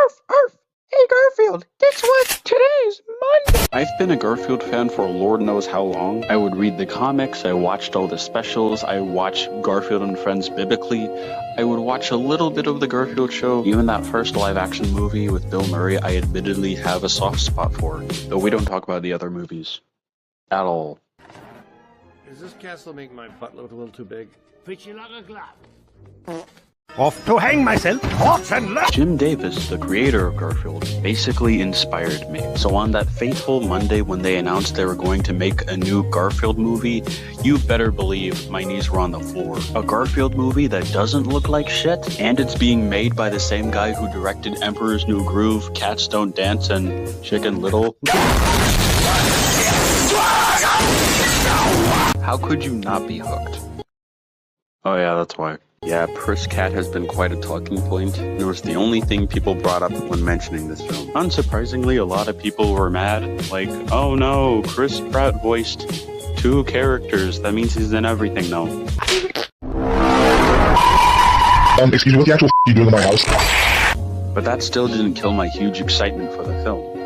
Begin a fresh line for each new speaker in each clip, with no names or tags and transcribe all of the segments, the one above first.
Arf, arf. Hey Garfield, guess what? Today's Monday.
I've been a Garfield fan for Lord knows how long. I would read the comics, I watched all the specials, I watched Garfield and Friends biblically, I would watch a little bit of the Garfield show. Even that first live-action movie with Bill Murray, I admittedly have a soft spot for, though we don't talk about the other movies. At all.
Does this castle make my butt look a little too big?
Fit you like a glove.
Off to hang myself, horse and left.
Jim Davis, the creator of Garfield, basically inspired me. So on that fateful Monday when they announced they were going to make a new Garfield movie, you better believe my knees were on the floor. A Garfield movie that doesn't look like shit, and it's being made by the same guy who directed Emperor's New Groove, Cats Don't Dance, and Chicken Little. How could you not be hooked? Oh yeah, that's why. Yeah, Pris Cat has been quite a talking point. It was the only thing people brought up when mentioning this film. Unsurprisingly, a lot of people were mad. Like, oh no, Chris Pratt voiced 2 characters. That means he's in everything now.
Excuse me, what the actual you doing in my house?
But that still didn't kill my huge excitement for the film.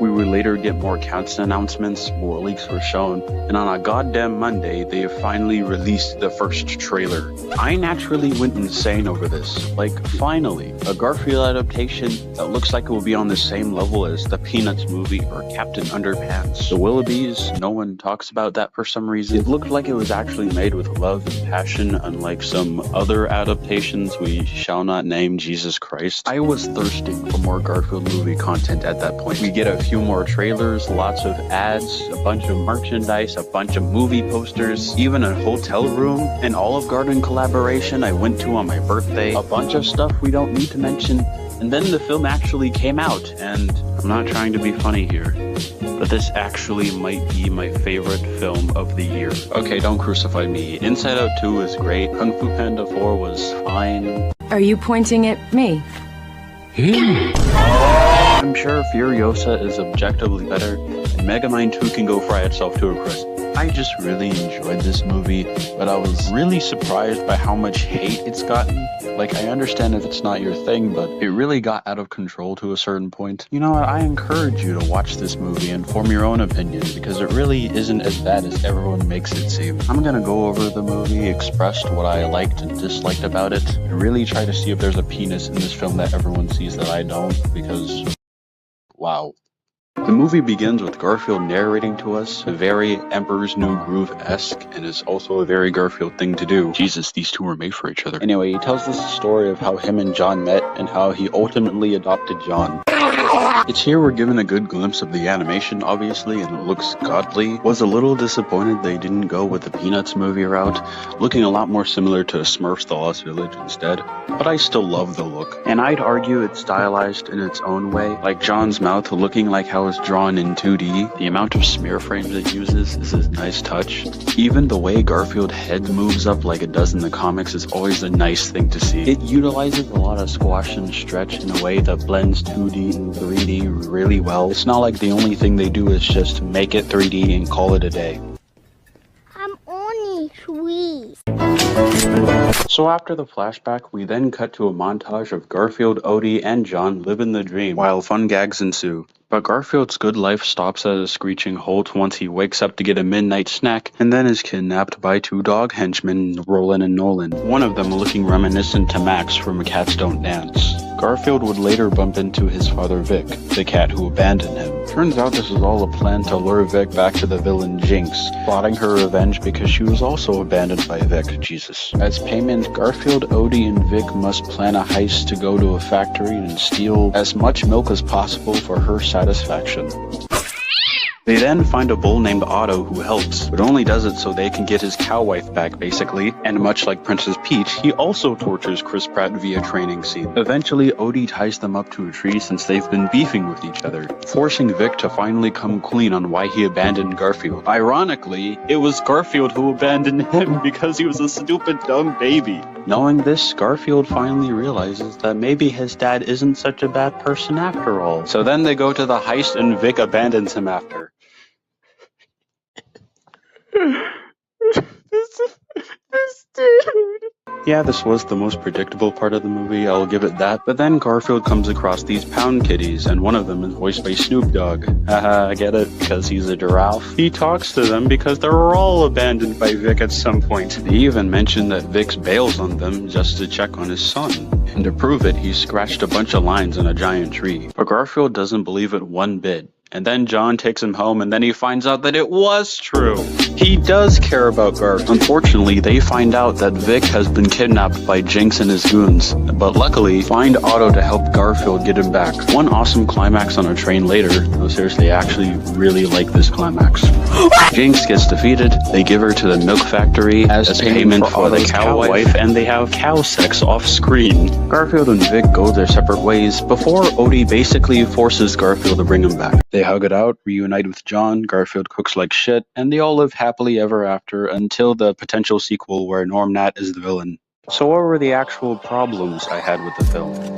We would later get more casting announcements, more leaks were shown, and on a goddamn Monday, they finally released the first trailer. I naturally went insane over this. Like, finally, a Garfield adaptation that looks like it will be on the same level as the Peanuts movie or Captain Underpants. The Willoughbys, no one talks about that for some reason. It looked like it was actually made with love and passion, unlike some other adaptations we shall not name, Jesus Christ. I was thirsting for more Garfield movie content at that point. We get a few more trailers, lots of ads, a bunch of merchandise, a bunch of movie posters, even a hotel room, an Olive Garden collaboration I went to on my birthday, a bunch of stuff we don't need to mention, and then the film actually came out, and I'm not trying to be funny here, but this actually might be my favorite film of the year. Okay, don't crucify me. Inside Out 2 is great, Kung Fu Panda 4 was fine.
Are you pointing at me?
I'm sure Furiosa is objectively better, and Megamind 2 can go fry itself to a crisp. I just really enjoyed this movie, but I was really surprised by how much hate it's gotten. Like, I understand if it's not your thing, but it really got out of control to a certain point. You know what, I encourage you to watch this movie and form your own opinion, because it really isn't as bad as everyone makes it seem. I'm gonna go over the movie, express what I liked and disliked about it, and really try to see if there's a penis in this film that everyone sees that I don't, because wow. The movie begins with Garfield narrating to us, very Emperor's New Groove-esque, and is also a very Garfield thing to do. Jesus, these two were made for each other. Anyway, he tells us the story of how him and John met, and how he ultimately adopted John. It's here we're given a good glimpse of the animation, obviously, and it looks godly. Was a little disappointed they didn't go with the Peanuts movie route, looking a lot more similar to Smurfs The Lost Village instead, but I still love the look. And I'd argue it's stylized in its own way, like John's mouth looking like how it's drawn in 2D. The amount of smear frames it uses is a nice touch. Even the way Garfield head moves up like it does in the comics is always a nice thing to see. It utilizes a lot of squash and stretch in a way that blends 2D and 3D really well. It's not like the only thing they do is just make it 3D and call it a day.
I'm only 3.
So after the flashback, we then cut to a montage of Garfield, Odie, and John living the dream, while fun gags ensue. But Garfield's good life stops at a screeching halt once he wakes up to get a midnight snack, and then is kidnapped by 2 dog henchmen, Roland and Nolan, one of them looking reminiscent to Max from Cats Don't Dance. Garfield would later bump into his father Vic, the cat who abandoned him. Turns out this is all a plan to lure Vic back to the villain Jinx, plotting her revenge because she was also abandoned by Vic, Jesus. As payment, Garfield, Odie, and Vic must plan a heist to go to a factory and steal as much milk as possible for her satisfaction. They then find a bull named Otto who helps, but only does it so they can get his cow wife back, basically. And much like Princess Peach, he also tortures Chris Pratt via training scene. Eventually, Odie ties them up to a tree since they've been beefing with each other, forcing Vic to finally come clean on why he abandoned Garfield. Ironically, it was Garfield who abandoned him because he was a stupid, dumb baby. Knowing this, Garfield finally realizes that maybe his dad isn't such a bad person after all. So then they go to the heist and Vic abandons him after.
This dude.
Yeah, this was the most predictable part of the movie, I'll give it that. But then Garfield comes across these pound kitties, and one of them is voiced by Snoop Dogg. Haha, I get it, because he's a giraffe. He talks to them because they were all abandoned by Vic at some point. They even mention that Vic bails on them just to check on his son. And to prove it, he scratched a bunch of lines on a giant tree. But Garfield doesn't believe it one bit. And then John takes him home, and then he finds out that it was true. He does care about Garfield. Unfortunately, they find out that Vic has been kidnapped by Jinx and his goons. But luckily, find Otto to help Garfield get him back. One awesome climax on a train later. No, seriously, I actually really like this climax. Jinx gets defeated. They give her to the milk factory as payment for the cow wife, and they have cow sex off screen. Garfield and Vic go their separate ways before Odie basically forces Garfield to bring him back. They hug it out, reunite with John, Garfield cooks like shit, and they all live happily ever after until the potential sequel where Norm Nat is the villain. So what were the actual problems I had with the film?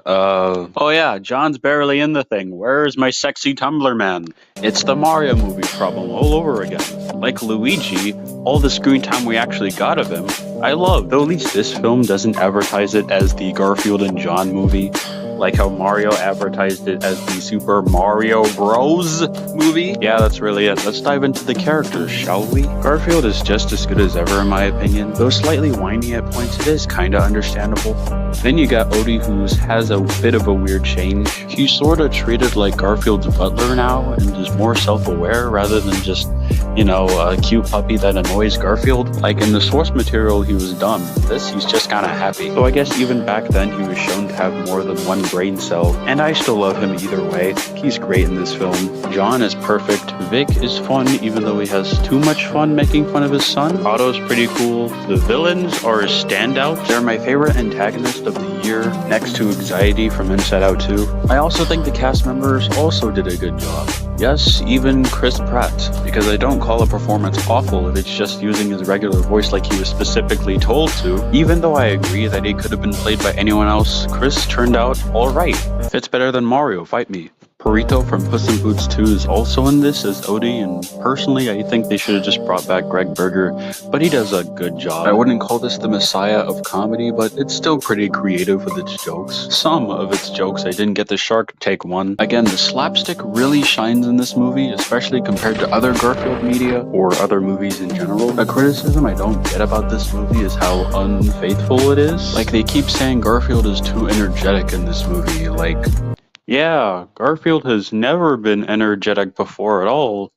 Oh yeah, John's barely in the thing. Where's my sexy Tumblr man? It's the Mario movie problem all over again. Like Luigi, all the screen time we actually got of him, I love. Though at least this film doesn't advertise it as the Garfield and John movie, like how Mario advertised it as the Super Mario Bros. Movie. Yeah, that's really it. Let's dive into the characters, shall we? Garfield is just as good as ever in my opinion, though slightly whiny at points. It is kinda understandable. Then you got Odie, who has a bit of a weird change. He's sorta treated like Garfield's butler now, and is more self-aware rather than just, you know, a cute puppy that annoys Garfield. Like in the source material, he was dumb. This, he's just kinda happy. So I guess even back then, he was shown to have more than one brain cell, and I still love him either way. He's great in this film. John is perfect. Vic is fun, even though he has too much fun making fun of his son. Otto's pretty cool. The villains are standouts. They're my favorite antagonist of the year, next to Anxiety from Inside Out 2. I also think the cast members also did a good job. Yes, even Chris Pratt, because I don't call a performance awful if it's just using his regular voice like he was specifically told to. Even though I agree that he could have been played by anyone else, Chris turned out alright. Fits better than Mario, fight me. Burrito from Puss in Boots 2 is also in this as Odie, and personally I think they should have just brought back Greg Berger, but he does a good job. I wouldn't call this the messiah of comedy, but it's still pretty creative with its jokes. Some of its jokes I didn't get the shark take one. Again, the slapstick really shines in this movie, especially compared to other Garfield media or other movies in general. A criticism I don't get about this movie is how unfaithful it is. Like, they keep saying Garfield is too energetic in this movie, like, yeah, Garfield has never been energetic before at all.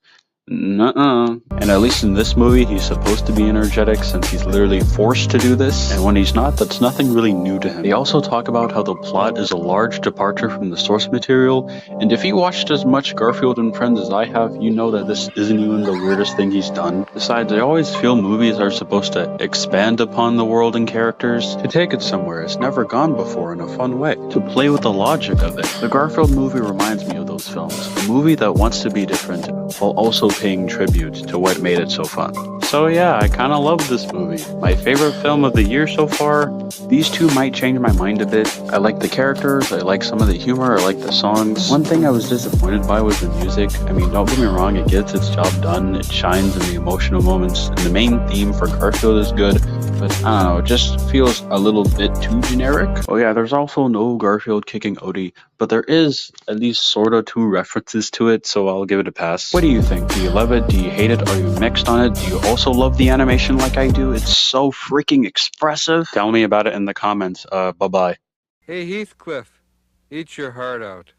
Nuh-uh. And at least in this movie, he's supposed to be energetic since he's literally forced to do this, and when he's not, that's nothing really new to him. They also talk about how the plot is a large departure from the source material, and if you watched as much Garfield and Friends as I have, you know that this isn't even the weirdest thing he's done. Besides, I always feel movies are supposed to expand upon the world and characters, to take it somewhere it's never gone before in a fun way, to play with the logic of it. The Garfield movie reminds me of those films, a movie that wants to be different, while also paying tribute to what made it so fun. So yeah, I kinda love this movie. My favorite film of the year so far. These two might change my mind a bit. I like the characters, I like some of the humor, I like the songs. One thing I was disappointed by was the music. I mean, don't get me wrong, it gets its job done, it shines in the emotional moments, and the main theme for Garfield is good, but I don't know, it just feels a little bit too generic. Oh yeah, there's also no Garfield kicking Odie, but there is at least sorta two references to it, so I'll give it a pass. What do you think? Do you love it? Do you hate it? Are you mixed on it? Do you also love the animation like I do? It's so freaking expressive. Tell me about it in the comments. Bye-bye.
Hey Heathcliff, eat your heart out.